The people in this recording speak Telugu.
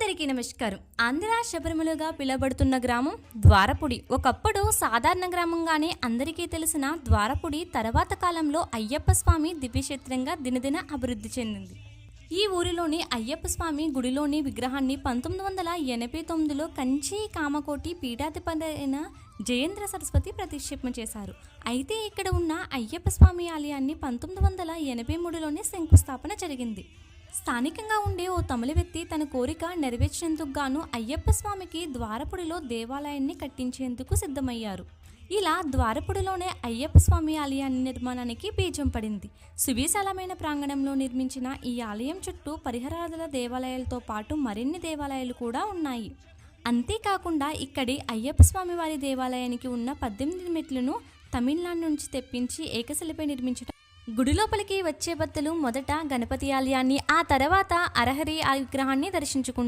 అందరికీ నమస్కారం. ఆంధ్ర శబరిమలగా పిలువబడుతున్న గ్రామం ద్వారపుడి. ఒకప్పుడు సాధారణ గ్రామంగానే అందరికీ తెలిసిన ద్వారపుడి తర్వాత కాలంలో అయ్యప్ప స్వామి దివ్యక్షేత్రంగా దినదిన అభివృద్ధి చెందింది. ఈ ఊరిలోని అయ్యప్ప స్వామి గుడిలోని విగ్రహాన్ని 1989లో కంచి కామకోటి పీఠాధిపతి అయిన జయేంద్ర సరస్వతి ప్రతిష్ఠాపన చేశారు. అయితే ఇక్కడ ఉన్న అయ్యప్ప స్వామి ఆలయాన్ని 1983లోనే శంకుస్థాపన జరిగింది. స్థానికంగా ఉండే ఓ తమిళ వ్యక్తి తన కోరిక నెరవేర్చేందుకు గాను అయ్యప్ప స్వామికి ద్వారపుడిలో దేవాలయాన్ని కట్టించేందుకు సిద్ధమయ్యారు. ఇలా ద్వారపుడిలోనే అయ్యప్ప స్వామి ఆలయాన్ని నిర్మాణానికి బీజం పడింది. సువిశాలమైన ప్రాంగణంలో నిర్మించిన ఈ ఆలయం చుట్టూ పరిహరాల దేవాలయాలతో పాటు మరిన్ని దేవాలయాలు కూడా ఉన్నాయి. అంతేకాకుండా ఇక్కడి అయ్యప్ప స్వామి వారి దేవాలయానికి ఉన్న 18 మెట్లను తమిళనాడు నుంచి తెప్పించి ఏకశిలపై నిర్మించడం. గుడి లోపలికి వచ్చే భక్తులు మొదట గణపతి ఆలయాన్ని, ఆ తర్వాత అరహరి విగ్రహాన్ని దర్శించుకుంటారు.